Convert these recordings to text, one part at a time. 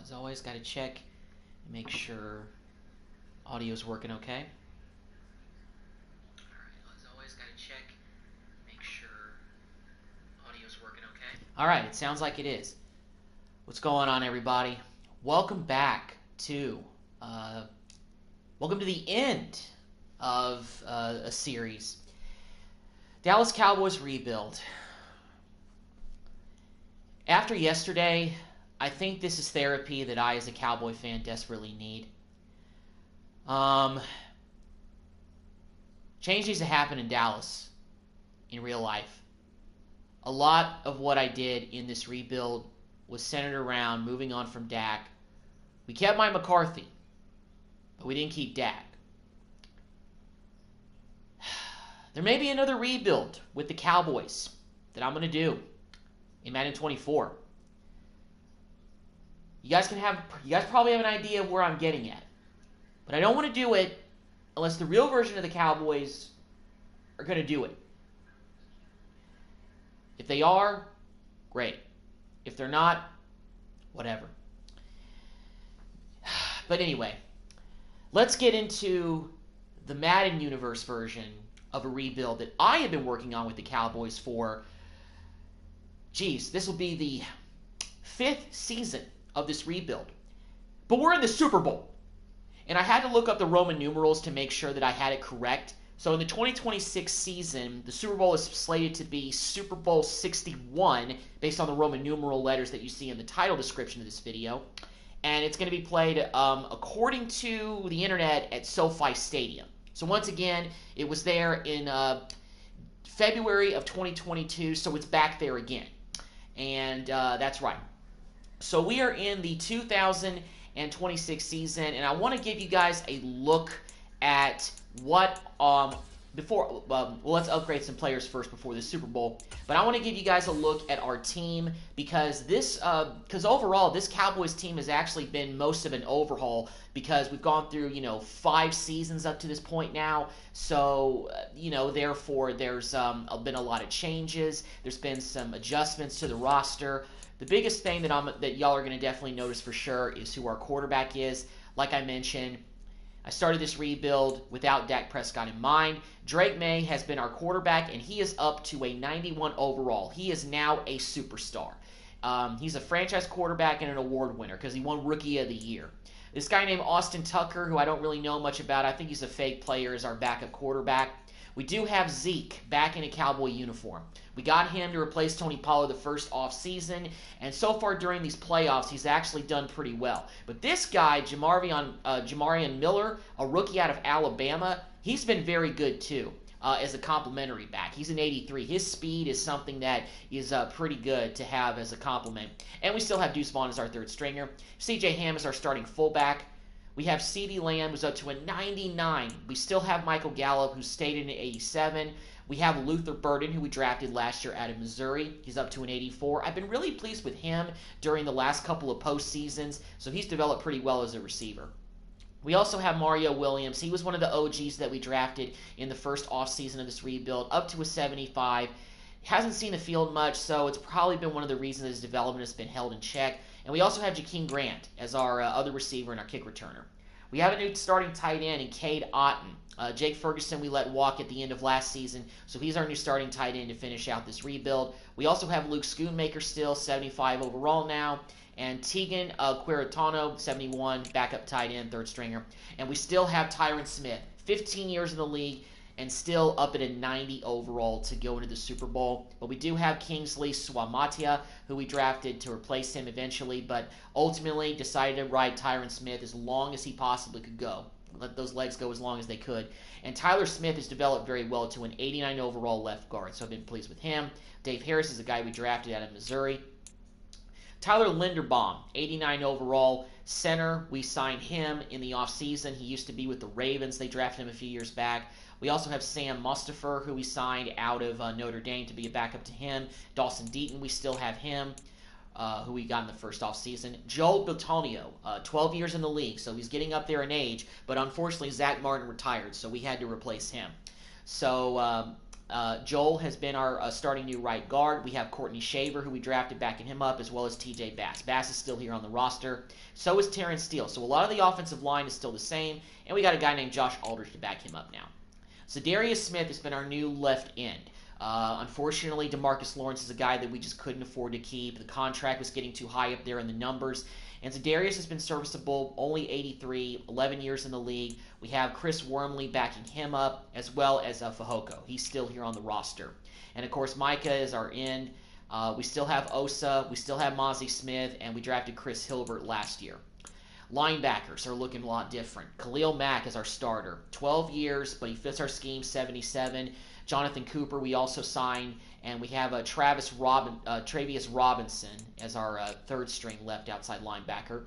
As always, got to check and make sure audio's working okay. Alright, it sounds like it is. What's going on, everybody? Welcome back to the end of a series. Dallas Cowboys rebuild. After yesterday, I think this is therapy that I, as a Cowboy fan, desperately need. Change needs to happen in Dallas in real life. A lot of what I did in this rebuild was centered around moving on from Dak. We kept Mike McCarthy, but we didn't keep Dak. There may be another rebuild with the Cowboys that I'm going to do in Madden 24. You guys probably have an idea of where I'm getting at. But I don't want to do it unless the real version of the Cowboys are going to do it. If they are, great. If they're not, whatever. But anyway, let's get into the Madden universe version of a rebuild that I have been working on with the Cowboys for, this will be the 5th season of this rebuild. But we're in the Super Bowl. And I had to look up the Roman numerals to make sure that I had it correct. So in the 2026 season, the Super Bowl is slated to be Super Bowl 61, based on the Roman numeral letters that you see in the title description of this video. And it's going to be played, according to the internet, at SoFi Stadium. So once again, it was there in February of 2022, so it's back there again. And that's right. So we are in the 2026 season, and I want to give you guys a look at what let's upgrade some players first before the Super Bowl. But I want to give you guys a look at our team because overall this Cowboys team has actually been most of an overhaul because we've gone through 5 seasons up to this point now. So therefore there's been a lot of changes. There's been some adjustments to the roster. The biggest thing that y'all are going to definitely notice for sure is who our quarterback is. Like I mentioned, I started this rebuild without Dak Prescott in mind. Drake May has been our quarterback, and he is up to a 91 overall. He is now a superstar. He's a franchise quarterback and an award winner because he won Rookie of the Year. This guy named Austin Tucker, who I don't really know much about, I think he's a fake player, is our backup quarterback. We do have Zeke back in a Cowboy uniform. We got him to replace Tony Pollard the first offseason, and so far during these playoffs, he's actually done pretty well. But this guy, Jamarian Miller, a rookie out of Alabama, he's been very good too as a complimentary back. He's an 83. His speed is something that is pretty good to have as a compliment. And we still have Deuce Vaughn as our third stringer. C.J. Ham is our starting fullback. We have CeeDee Lamb, who's up to a 99. We still have Michael Gallup, who's stayed in an 87. We have Luther Burden, who we drafted last year out of Missouri. He's up to an 84. I've been really pleased with him during the last couple of postseasons, so he's developed pretty well as a receiver. We also have Mario Williams. He was one of the OGs that we drafted in the first offseason of this rebuild, up to a 75. Hasn't seen the field much, so it's probably been one of the reasons his development has been held in check. And we also have Jakeem Grant as our other receiver and our kick returner. We have a new starting tight end in Cade Otton. Jake Ferguson we let walk at the end of last season, so he's our new starting tight end to finish out this rebuild. We also have Luke Schoonmaker still, 75 overall now, and Tegan Quiritano, 71, backup tight end, third stringer. And we still have Tyron Smith, 15 years in the league, and still up at a 90 overall to go into the Super Bowl. But we do have Kingsley Suamatia, who we drafted to replace him eventually, but ultimately decided to ride Tyron Smith as long as he possibly could go. Let those legs go as long as they could. And Tyler Smith has developed very well to an 89 overall left guard, so I've been pleased with him. Dave Harris is a guy we drafted out of Missouri. Tyler Linderbaum, 89 overall center. We signed him in the offseason. He used to be with the Ravens. They drafted him a few years back. We also have Sam Mustipher, who we signed out of Notre Dame to be a backup to him. Dawson Deaton, we still have him, who we got in the first offseason. Joe Bitonio, 12 years in the league, so he's getting up there in age, but unfortunately Zach Martin retired, so we had to replace him. So Joel has been our starting new right guard. We have Courtney Shaver, who we drafted, backing him up, as well as TJ Bass. Bass is still here on the roster. So is Terrence Steele. So a lot of the offensive line is still the same. And we got a guy named Josh Aldridge to back him up now. So Darius Smith has been our new left end. Unfortunately, DeMarcus Lawrence is a guy that we just couldn't afford to keep. The contract was getting too high up there in the numbers. And so Darius has been serviceable, only 83, 11 years in the league. We have Chris Wormley backing him up, as well as Fahoko. He's still here on the roster. And, of course, Micah is our end. We still have Osa. We still have Mozzie Smith. And we drafted Chris Hilbert last year. Linebackers are looking a lot different. Khalil Mack is our starter. 12 years, but he fits our scheme, 77. Jonathan Cooper we also signed, and we have Travius Robinson as our third-string left outside linebacker.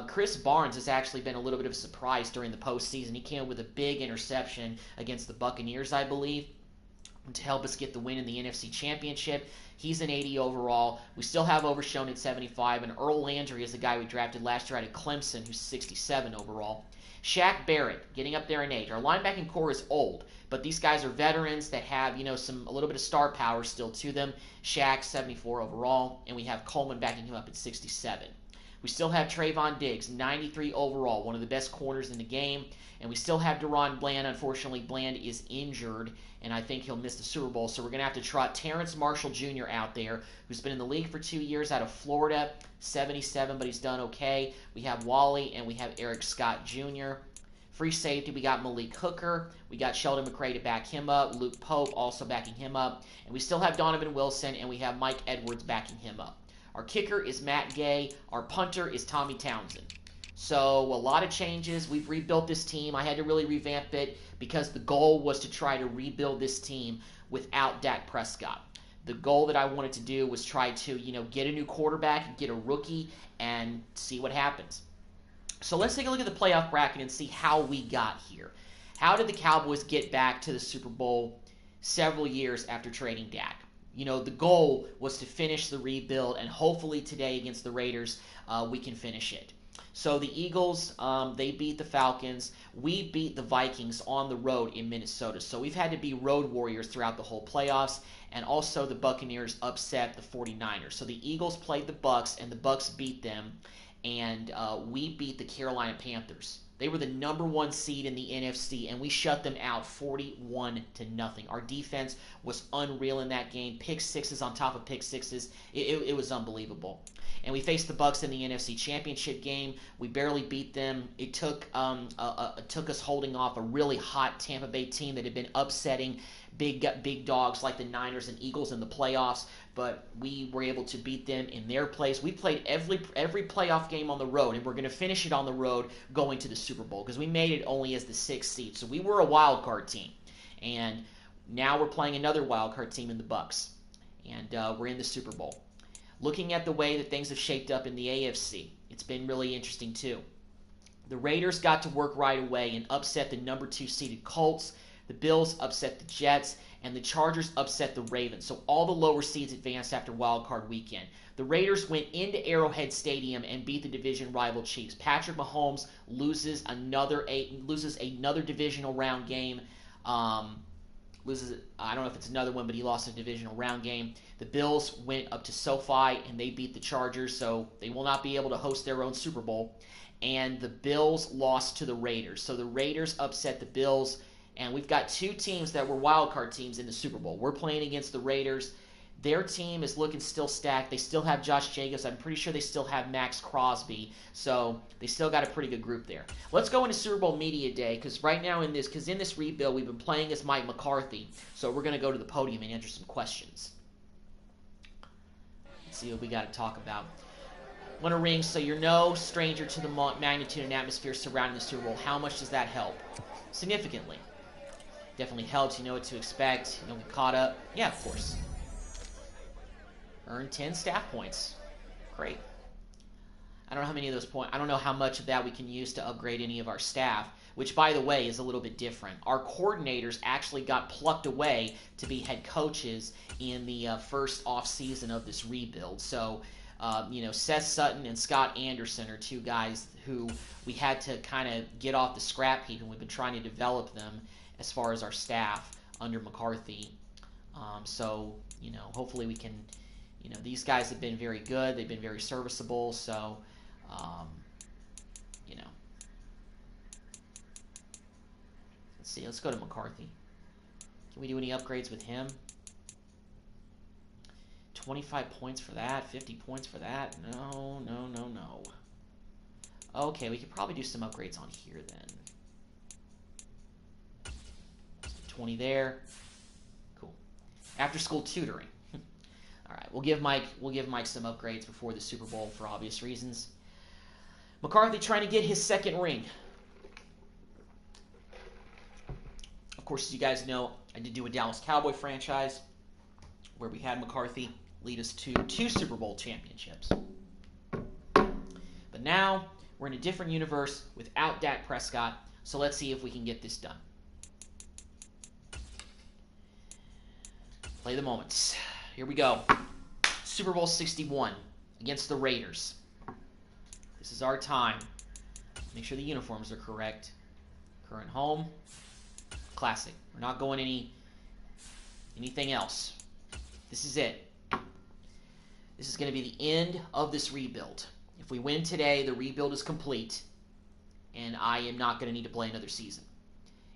Chris Barnes has actually been a little bit of a surprise during the postseason. He came with a big interception against the Buccaneers, I believe, to help us get the win in the NFC Championship. He's an 80 overall. We still have Overshown at 75, and Earl Landry is the guy we drafted last year out of Clemson, who's 67 overall. Shaq Barrett, getting up there in age. Our linebacking core is old, but these guys are veterans that have, a little bit of star power still to them. Shaq, 74 overall, and we have Coleman backing him up at 67. We still have Trayvon Diggs, 93 overall, one of the best corners in the game. And we still have Deron Bland. Unfortunately, Bland is injured, and I think he'll miss the Super Bowl. So we're going to have to trot Terrence Marshall Jr. out there, who's been in the league for 2 years out of Florida, 77, but he's done okay. We have Wally, and we have Eric Scott Jr. Free safety, we got Malik Hooker. We got Sheldon McCray to back him up. Luke Pope also backing him up. And we still have Donovan Wilson, and we have Mike Edwards backing him up. Our kicker is Matt Gay. Our punter is Tommy Townsend. So a lot of changes. We've rebuilt this team. I had to really revamp it because the goal was to try to rebuild this team without Dak Prescott. The goal that I wanted to do was try to, get a new quarterback, get a rookie, and see what happens. So let's take a look at the playoff bracket and see how we got here. How did the Cowboys get back to the Super Bowl several years after trading Dak? The goal was to finish the rebuild, and hopefully today against the Raiders, we can finish it. So the Eagles, they beat the Falcons. We beat the Vikings on the road in Minnesota. So we've had to be road warriors throughout the whole playoffs. And also the Buccaneers upset the 49ers. So the Eagles played the Bucs, and the Bucs beat them. And we beat the Carolina Panthers. They were the number 1 seed in the NFC, and we shut them out 41-0. Our defense was unreal in that game. Pick sixes on top of pick sixes. It was unbelievable. And we faced the Bucs in the NFC Championship game. We barely beat them. It took us holding off a really hot Tampa Bay team that had been upsetting big dogs like the Niners and Eagles in the playoffs. But we were able to beat them in their place. We played every playoff game on the road, and we're going to finish it on the road going to the Super Bowl because we made it only as the 6th seed. So we were a wild card team, and now we're playing another wild card team in the Bucs, and we're in the Super Bowl. Looking at the way that things have shaped up in the AFC, it's been really interesting too. The Raiders got to work right away and upset the number 2 seeded Colts. The Bills upset the Jets, and the Chargers upset the Ravens. So all the lower seeds advanced after Wild Card Weekend. The Raiders went into Arrowhead Stadium and beat the division rival Chiefs. Patrick Mahomes loses another divisional round game. I don't know if it's another one, but he lost a divisional round game. The Bills went up to SoFi, and they beat the Chargers, so they will not be able to host their own Super Bowl. And the Bills lost to the Raiders. So the Raiders upset the Bills. And we've got 2 teams that were wildcard teams in the Super Bowl. We're playing against the Raiders. Their team is looking still stacked. They still have Josh Jacobs. I'm pretty sure they still have Max Crosby. So they still got a pretty good group there. Let's go into Super Bowl Media Day because right now in this rebuild, we've been playing as Mike McCarthy. So we're going to go to the podium and answer some questions. Let's see what we got to talk about. Want to ring, so you're no stranger to the magnitude and atmosphere surrounding the Super Bowl. How much does that help? Significantly. Definitely helps. You know what to expect. You don't get caught up. Yeah, of course. Earn 10 staff points. Great. I don't know how many of those points. I don't know how much of that we can use to upgrade any of our staff, which, by the way, is a little bit different. Our coordinators actually got plucked away to be head coaches in the first off season of this rebuild. So, Seth Sutton and Scott Anderson are 2 guys who we had to kind of get off the scrap heap, and we've been trying to develop them as far as our staff under McCarthy So, you know, hopefully we can, you know, these guys have been very good. They've been very serviceable. So, you know, let's see. Let's go to McCarthy. Can we do any upgrades with him? 25 points for that, 50 points for that. No, no, no, no. Okay, we could probably do some upgrades on here then. 20 there. Cool. After school tutoring. All right, we'll give Mike some upgrades before the Super Bowl for obvious reasons. McCarthy trying to get his second ring. Of course, as you guys know, I did do a Dallas Cowboy franchise where we had McCarthy lead us to 2 Super Bowl championships. But now we're in a different universe without Dak Prescott, so let's see if we can get this done. Play the moments. Here we go. Super Bowl 61 against the Raiders. This is our time. Make sure the uniforms are correct. Current home. Classic. We're not going anything else. This is it. This is going to be the end of this rebuild. If we win today, the rebuild is complete, and I am not going to need to play another season.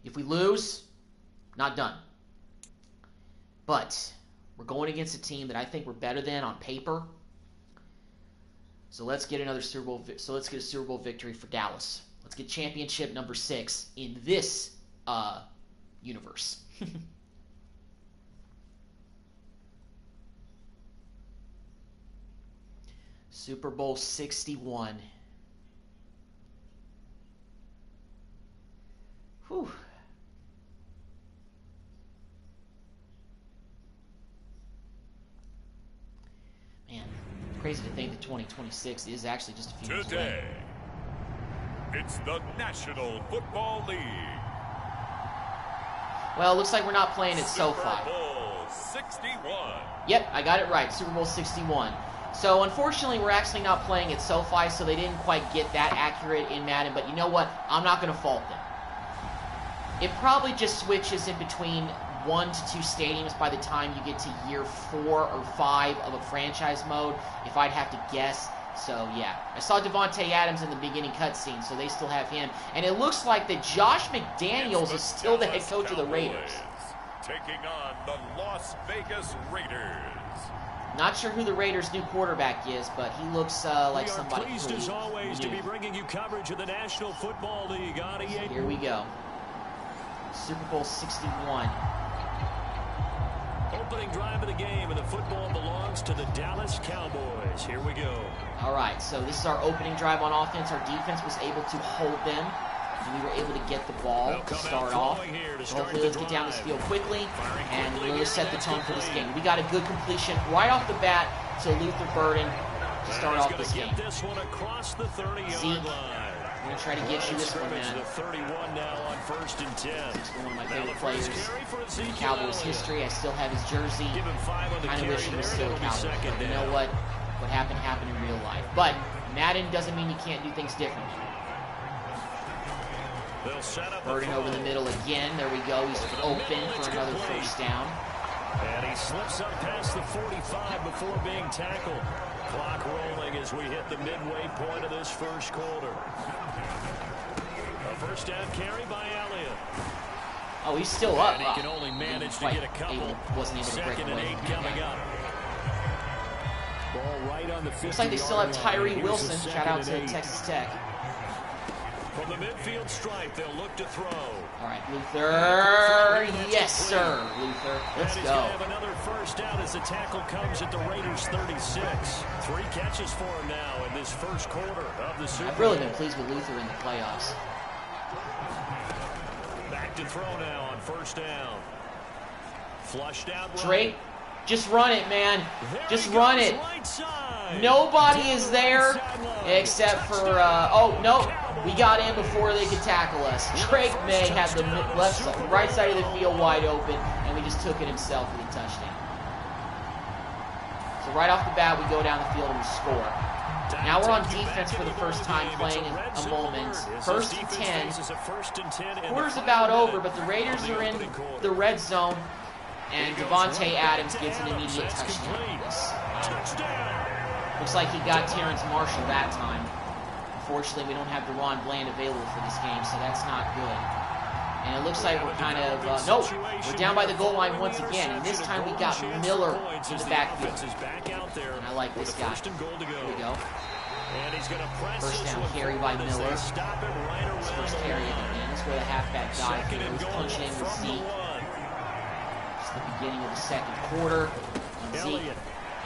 If we lose, not done. But we're going against a team that I think we're better than on paper. So let's get another Super Bowl. So let's get a Super Bowl victory for Dallas. Let's get championship number 6 in this universe. Super Bowl 61. Whew. Man, crazy to think that 2026 is actually just a few years away. Today, it's the National Football League. Well, it looks like we're not playing at SoFi. Super Bowl 61. Yep, I got it right. Super Bowl 61. So, unfortunately, we're actually not playing at SoFi, so they didn't quite get that accurate in Madden. But you know what? I'm not going to fault them. It probably just switches in between 1 to 2 stadiums by the time you get to year 4 or 5 of a franchise mode, if I'd have to guess. So, yeah. I saw Devontae Adams in the beginning cutscene, so they still have him. And it looks like that Josh McDaniels is still the head coach of the Raiders. Taking on the Las Vegas Raiders. Not sure who the Raiders' new quarterback is, but he looks like somebody We are pleased as always to be bringing you coverage of the National Football League on EA. Here we go. Super Bowl 61. Opening drive of the game, and the football belongs to the Dallas Cowboys. Here we go. All right, so this is our opening drive on offense. Our defense was able to hold them, and we were able to get the ball to start off. So hopefully let's get down this field quickly, and really set the tone for this game. We got a good completion right off the bat to Luther Burden to start off this game. This one across the 30-yard line. I'm going to try to get you this one, man. The 31 now on 1st and 10. He's one of my favorite players in Cowboys history. I still have his jersey. Kind of wish he was still a Cowboy. You know what? What happened happened in real life. But Madden doesn't mean you can't do things different. Burden over the middle again. There we go. He's open for another first down. And he slips up past the 45 before being tackled. Clock rolling as we hit the midway point of this first quarter. A first down carry by Elliott. Oh, he's still up. And he can only manage to get a couple. Wasn't able to break Second and 8 coming up. Ball right on the 50. Looks like they still have Tyree Wilson. Shout out to Texas Tech. From the midfield stripe, they'll look to throw. All right, Luther. Yes, sir, Luther. Let's go. Have another first down as the tackle comes at the Raiders' 36. 3 catches for him now in this first quarter of the Super Bowl. I've really been pleased with Luther in the playoffs. Back to throw now on first down. Flushed out. Drake, just run it, man. Just run it. Nobody is there except for, oh, no. We got in before they could tackle us. Drake May had the right side of the field wide open, and we just took it himself for the touchdown. So right off the bat, we go down the field and we score. Now we're on defense for the first time playing in a moment. 1st and 10. Quarter's about over, but the Raiders are in the red zone. And Devontae Adams gets an immediate touchdown. Looks like he got Terrence Marshall that time. Unfortunately, we don't have Deron Bland available for this game, so that's not good. And it looks like we're kind of, nope, we're down by the goal line once again. And this time we got Miller in the backfield. And I like this guy. Here we go. First down carry by Miller. His first carry again. That's where the halfback dive. He's punching in with Zeke. It's the beginning of the second quarter.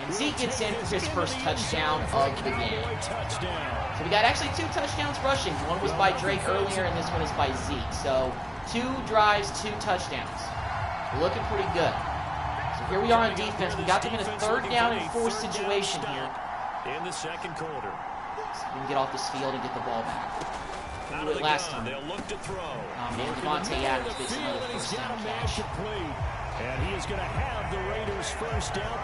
And Zeke gets in for his first touchdown of the game. So we got actually 2 touchdowns rushing. One was by Drake earlier, and this one is by Zeke. So 2 drives, 2 touchdowns. We're looking pretty good. So here we are on defense. We got them in a 3rd down and 4 situation here. In the second quarter. So we can get off this field and get the ball back. We did it last time. They'll look to throw. Oh man, Devontae Adams gets another first down catch. And he is going to have the Raiders first down.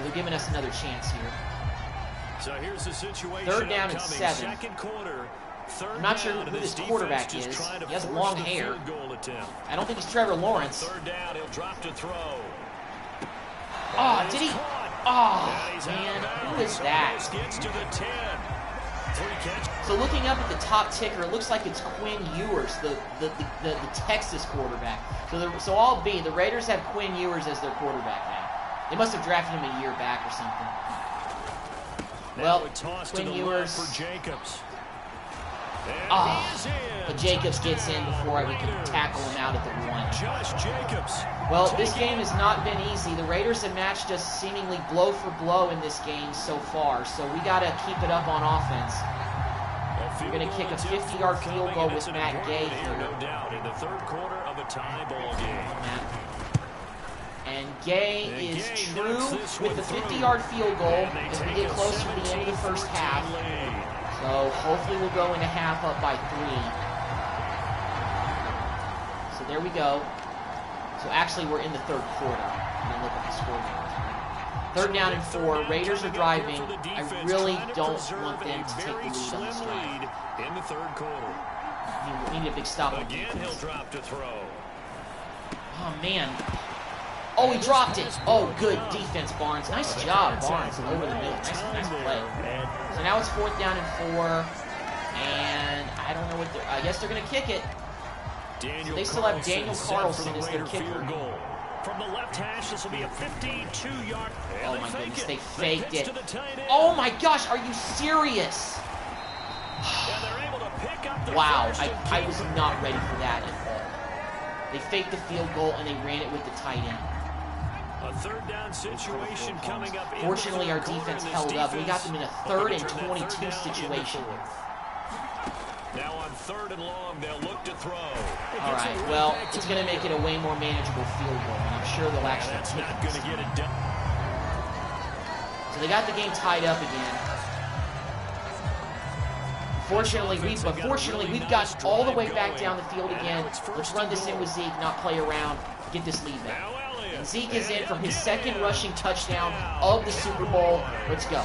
They're giving us another chance here. So here's the situation. 3rd down and 7. Second quarter. I'm not sure who this quarterback is. He has long hair. I don't think he's Trevor Lawrence. 3rd down, he'll drop to throw. Oh, did he? Oh, man, who is that? Gets to the 10. 3 catches. So looking up at the top ticker, it looks like it's Quinn Ewers, the Texas quarterback. So all B, the Raiders have Quinn Ewers as their quarterback now. They must have drafted him a year back or something. Well, Quinn Ewers. For Jacobs. But Jacobs gets in before we can tackle him out at the 1. Josh Jacobs. Well, this game has not been easy. The Raiders have matched us seemingly blow for blow in this game so far, so we got to keep it up on offense. We're going to kick a 50-yard field goal with Matt Gay here. No doubt in the 3rd quarter of a tie ball game. And Gay is true with the 50-yard field goal as we get closer to the end of the first half. So hopefully we'll go into half up by 3. So there we go. So actually we're in the 3rd quarter. And then look at the score. 3rd down and 4. Raiders are driving. I really don't want them to take the lead on this drive. In the 3rd quarter. We need a big stop on Again, defense. he'll drop to throw. Oh, man. Oh, he dropped it. Oh, good defense, Barnes. Nice job, Barnes, over the middle. Nice play. So now it's 4th down and 4. And I don't know what they're... I guess they're going to kick it. So they still have Daniel Carlson as their kicker. From the left hash, this will be a 52-yard. Oh, my goodness. They faked it. Oh, my gosh. Are you serious? Wow. I was not ready for that at all. They faked the field goal, and they ran it with the tight end. A 3rd down situation coming up. Fortunately, our defense held up. We got them in a 3rd and 22 situation. Now on 3rd and long, they'll look to throw. All right, well, it's going to make it a way more manageable field goal, and I'm sure they'll actually take it. Going to get it done. So they got the game tied up again. Fortunately, we've got all the way back down the field again. Let's run this in with Zeke, not play around, get this lead back. And Zeke is in from his 2nd rushing touchdown of the Super Bowl. Let's go.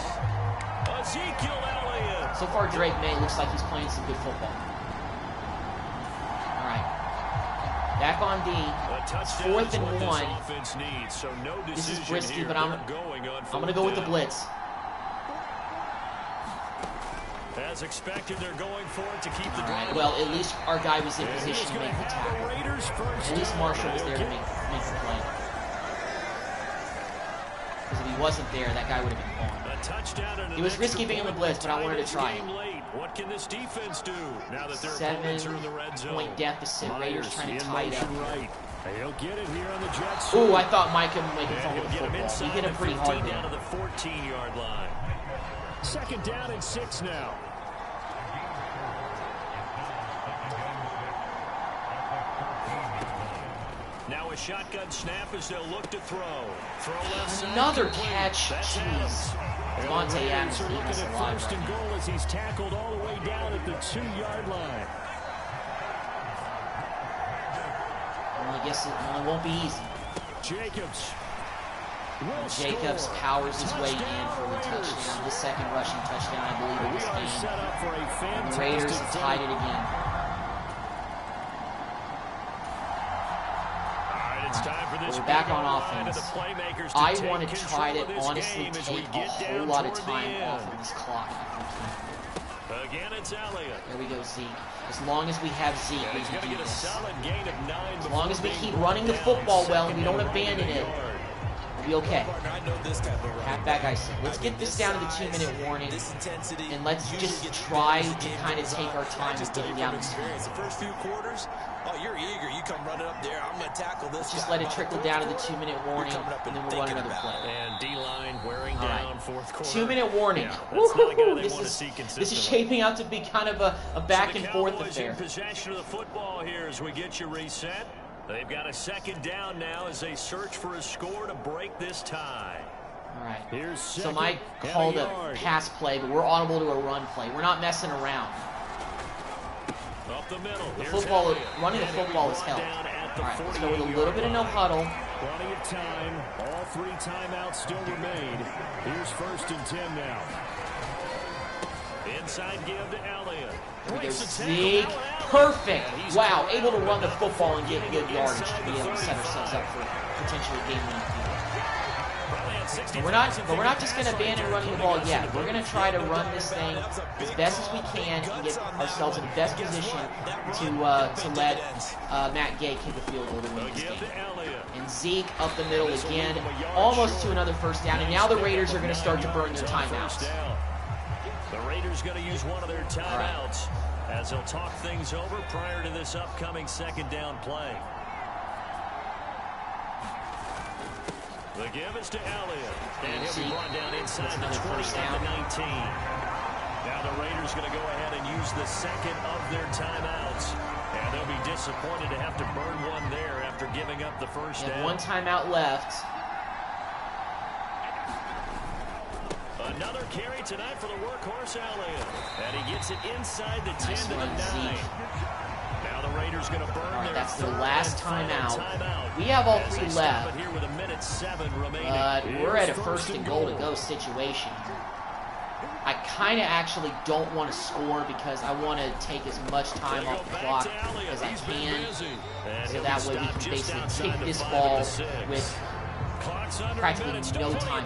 So far, Drake May looks like he's playing some good football. All right. Back on D. It's 4th and 1. This is risky, but I'm going to go with the blitz. As expected, they're going for it to keep the drive. Right, well, at least our guy was in position to make the tackle. At least Marshall was there to make the play. Because if he wasn't there, that guy would have been gone. It was risky being on the blitz, but I wanted to try it. What can this defense do now that their 7-point deficit. Raiders trying to tie it up. He'll get it here on the Jets. Ooh, I thought Micah would make a fumble the football. He hit him pretty hard down to the 14-yard line. 2nd down and 6 now. Now a shotgun snap as they'll look to throw. Another catch. Jeez. Devontae Adams keeping us alive. 1st and goal as he's tackled all the way down at the 2-yard line. Well, I guess it won't be easy. Jacobs powers his way in for the touchdown. His 2nd rushing touchdown, I believe, in this game. And the Raiders have tied it again. It's time for this. We're back on offense. I want to try to control of honestly this game as we take a get whole down lot of toward the time end. off of this clock if we can. Again, it's Elliott. There we go, Zeke. As long as we have Zeke, And we he's can going to do get a this. solid gain of 9 As long as we before keep being running the brought football down, well and we second don't and running abandon a it, yard. we'll be okay. I know this type of run. Halfback icing. Let's get this down to the 2-minute warning, This intensity, and let's usually just gets try better as the to game kind of goes take on. our time I just with tell you getting from down the speed. experience, the first few quarters, oh, you're eager. You come running up there. I'm going to tackle this Just guy. let it trickle down to the 2-minute warning, and then we'll run another play. And D-line wearing All down right. fourth quarter. 2-minute warning. Yeah, that's not a guy they This want to is see this is consistently. shaping out to be kind of a back and forth Cowboys affair. in possession of the football here as we get you reset. They've got a second down now as they search for a score to break this tie. All right. Here's So second Mike and called a yard. pass play, but we're audible to a run play. We're not messing around. Up the middle. The Here's football, Elliott. running the And he'll be football is brought help. down at the All right, let's go with a 48-yard little bit of no line. huddle. Plenty of time. All 3 timeouts still remain. Here's 1st and 10 now. Inside give to Elliott. There we go, Breaks the tackle. Zeke. Now Elliott. Perfect. And he's Wow, cleared able to for run the enough football and for get getting good it yardage inside to be the able to set 35. ourselves up for potentially a game-winning field. Probably had 60 But we're not just going to abandon running the ball yet. We're going to try to run this thing as best as we can and get ourselves in the best position to let Matt Gay kick a field goal to win this Give game. to Elliott. And Zeke up the middle again, almost to another first down. And now the Raiders are going to start to burn their timeouts. The Raiders going to use one of their right. timeouts as they'll talk things over prior to this upcoming second down play. The give is to Elliott. And he'll be brought down inside the 20 at the 19. Now the Raiders going to go ahead and use the second of their timeouts. And they'll be disappointed to have to burn one there after giving up the first down. One timeout left. Another carry tonight for the workhorse Elliott. And he gets it inside the 10 Nice to the run, 9. Zeke. Now the Raiders going to burn All right, their that's the third last and final timeout. We have all as 3 they stop left. it here with 1:07 remaining. But we're at a Here's first and goal to go situation. I kind of actually don't want to score because I want to take as much time off the clock as I can, so that way we can basically kick this ball with practically no time.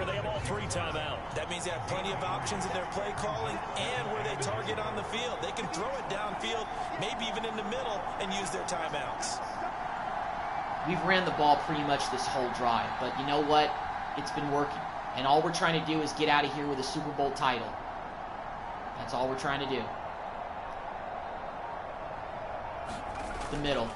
They have all 3 timeouts. That means they have plenty of options in their play calling and where they target on the field. They can throw it downfield, maybe even in the middle, and use their timeouts. We've ran the ball pretty much this whole drive, but you know what? It's been working. And all we're trying to do is get out of here with a Super Bowl title. That's all we're trying to do. The middle.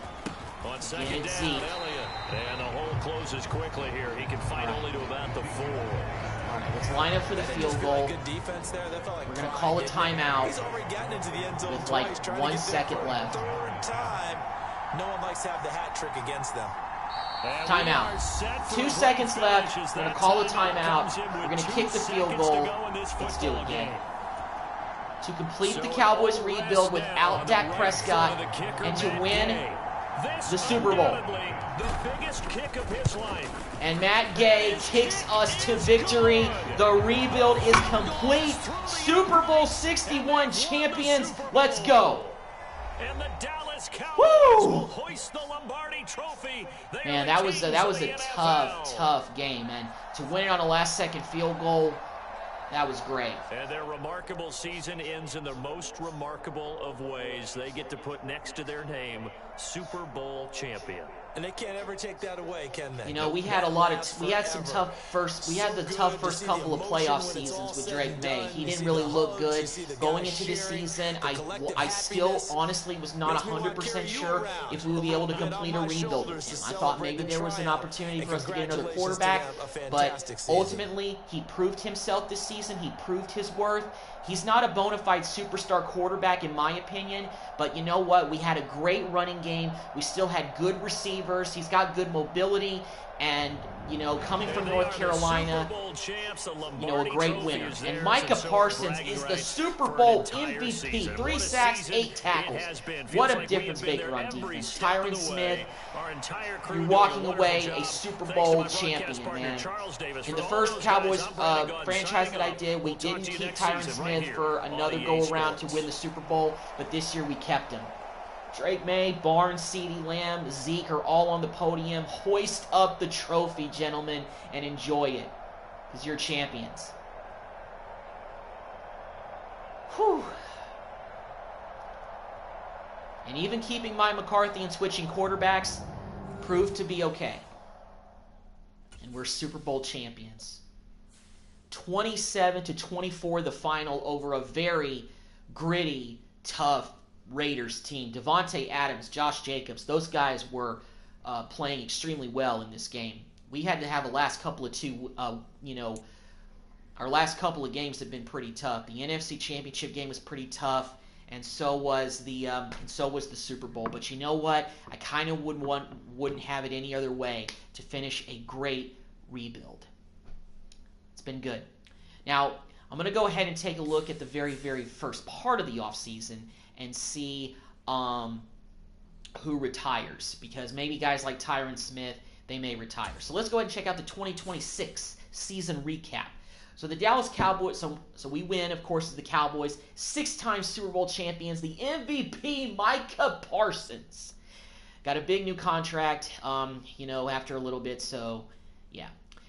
On second Get it, down, Zeke. Elliott. And the hole closes quickly here. He can fight only to about the 4. All right, let's line up for the field goal. Good defense there. That felt like We're going to call a timeout He's already gotten into the end zone with twice, like trying to 1 get there second for a left. third time. No one likes to have the hat trick against them. And Timeout. we are set for 2 a seconds great left. finish as We're going that to call a timeout timeout. comes in with We're going to 2 kick the field seconds goal. to go in this Let's do football it, gang. game. To complete the So Cowboys all rest rebuild now without on Dak the right Prescott foot of the kicker, and to Matt win Gay. This the Super Bowl. undoubtedly the biggest kick of his life. And Matt Gay kicks us to victory. The rebuild is complete. Super Bowl 61 champions. Let's go. And the Dallas Cowboys Woo! will hoist the Lombardi Trophy. They Man, are that the was kings a of the NFL. tough game, man. To win it on a last-second field goal, that was great. And their remarkable season ends in the most remarkable of ways. They get to put next to their name, Super Bowl champion. And they can't ever take that away, can they? You know, we had some tough first couple of playoff seasons with Drake May. He didn't really look good going into this season. I still honestly was not 100% sure if we would be able to complete a rebuild with him. I thought maybe there was an opportunity for us to get another quarterback, but ultimately he proved himself this season. He proved his worth. He's not a bona fide superstar quarterback in my opinion, but you know what? We had a great running game. We still had good receivers. He's got good mobility, and, you know, coming from North Carolina, you know, a great winner. And Micah Parsons is the Super Bowl MVP. 3 sacks, 8 tackles. What a difference maker on defense. Tyron Smith, you're walking away a Super Bowl champion, man. In the first Cowboys franchise that I did, we didn't keep Tyron Smith for another go-around to win the Super Bowl, but this year we kept him. Drake May, Barnes, CeeDee Lamb, Zeke are all on the podium. Hoist up the trophy, gentlemen, and enjoy it, because you're champions. Whew. And even keeping Mike McCarthy and switching quarterbacks proved to be okay. And we're Super Bowl champions. 27-24 the final over a very gritty, tough Raiders team. Devontae Adams, Josh Jacobs, those guys were playing extremely well in this game. We had to have the last couple of our last couple of games have been pretty tough. The NFC Championship game was pretty tough, and so was the Super Bowl. But you know what? I kind of wouldn't have it any other way to finish a great rebuild. It's been good. Now, I'm going to go ahead and take a look at the very, very first part of the offseason and see who retires, because maybe guys like Tyron Smith, they may retire. So let's go ahead and check out the 2026 season recap. So the Dallas Cowboys, so we win, of course, as the Cowboys, 6-time Super Bowl champions, the MVP, Micah Parsons. Got a big new contract, after a little bit, so yeah.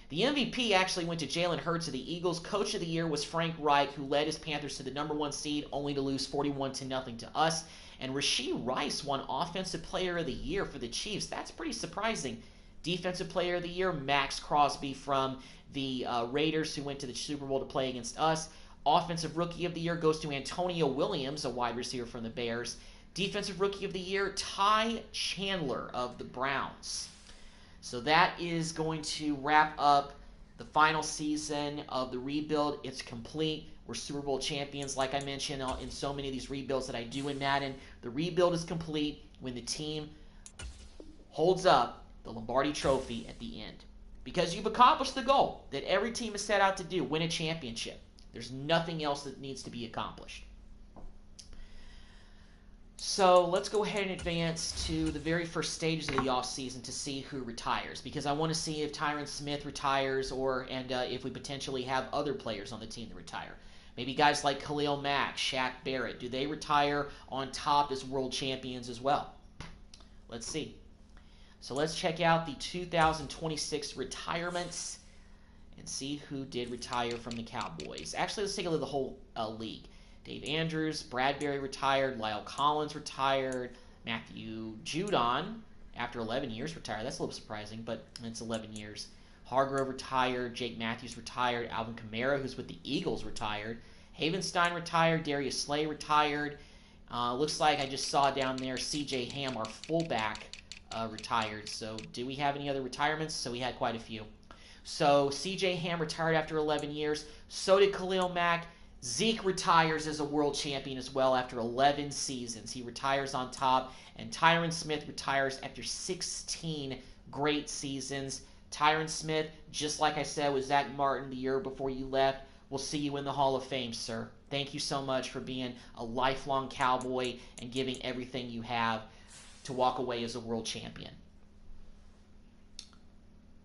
The MVP actually went to Jalen Hurts of the Eagles. Coach of the Year was Frank Reich, who led his Panthers to the #1 seed, only to lose 41-0 to us. And Rashee Rice won Offensive Player of the Year for the Chiefs. That's pretty surprising. Defensive Player of the Year, Max Crosby from the Raiders, who went to the Super Bowl to play against us. Offensive Rookie of the Year goes to Antonio Williams, a wide receiver from the Bears. Defensive Rookie of the Year, Ty Chandler of the Browns. So that is going to wrap up the final season of the rebuild. It's complete. We're Super Bowl champions, like I mentioned in so many of these rebuilds that I do in Madden. The rebuild is complete when the team holds up the Lombardi Trophy at the end. Because you've accomplished the goal that every team is set out to do, win a championship. There's nothing else that needs to be accomplished. So let's go ahead and advance to the very first stages of the offseason to see who retires, because I want to see if Tyron Smith retires and if we potentially have other players on the team that retire. Maybe guys like Khalil Mack, Shaq Barrett, do they retire on top as world champions as well? Let's see. So let's check out the 2026 retirements and see who did retire from the Cowboys. Actually, let's take a look at the whole league. Dave Andrews, Bradbury retired, Lyle Collins retired, Matthew Judon, after 11 years, retired. That's a little surprising, but it's 11 years. Hargrove retired, Jake Matthews retired, Alvin Kamara, who's with the Eagles, retired. Havenstein retired, Darius Slay retired. Looks like I just saw down there C.J. Ham, our fullback, retired. So do we have any other retirements? So we had quite a few. So C.J. Ham retired after 11 years. So did Khalil Mack. Zeke retires as a world champion as well after 11 seasons. He retires on top. And Tyron Smith retires after 16 great seasons. Tyron Smith, just like I said with Zach Martin the year before you left, we'll see you in the Hall of Fame, sir. Thank you so much for being a lifelong Cowboy and giving everything you have to walk away as a world champion.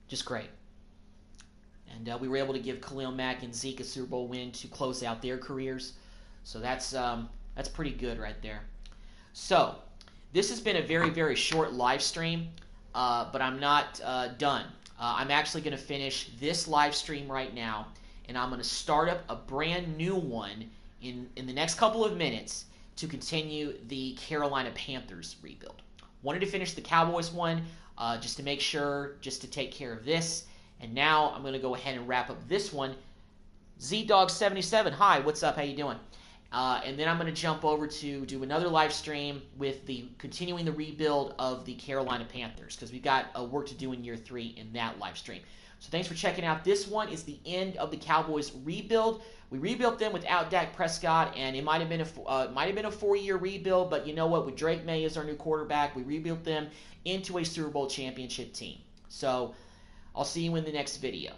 Just great. And we were able to give Khalil Mack and Zeke a Super Bowl win to close out their careers. So that's pretty good right there. So this has been a very, very short live stream, but I'm not done. I'm actually going to finish this live stream right now, and I'm going to start up a brand new one in the next couple of minutes to continue the Carolina Panthers rebuild. Wanted to finish the Cowboys one just to make sure, just to take care of this. And now I'm going to go ahead and wrap up this one. ZDog77, hi, what's up? How you doing? And then I'm going to jump over to do another live stream with continuing the rebuild of the Carolina Panthers, because we've got work to do in year 3 in that live stream. So thanks for checking out. This one is the end of the Cowboys rebuild. We rebuilt them without Dak Prescott, and it might have been a 4-year rebuild, but you know what? With Drake May as our new quarterback, we rebuilt them into a Super Bowl championship team. So I'll see you in the next video.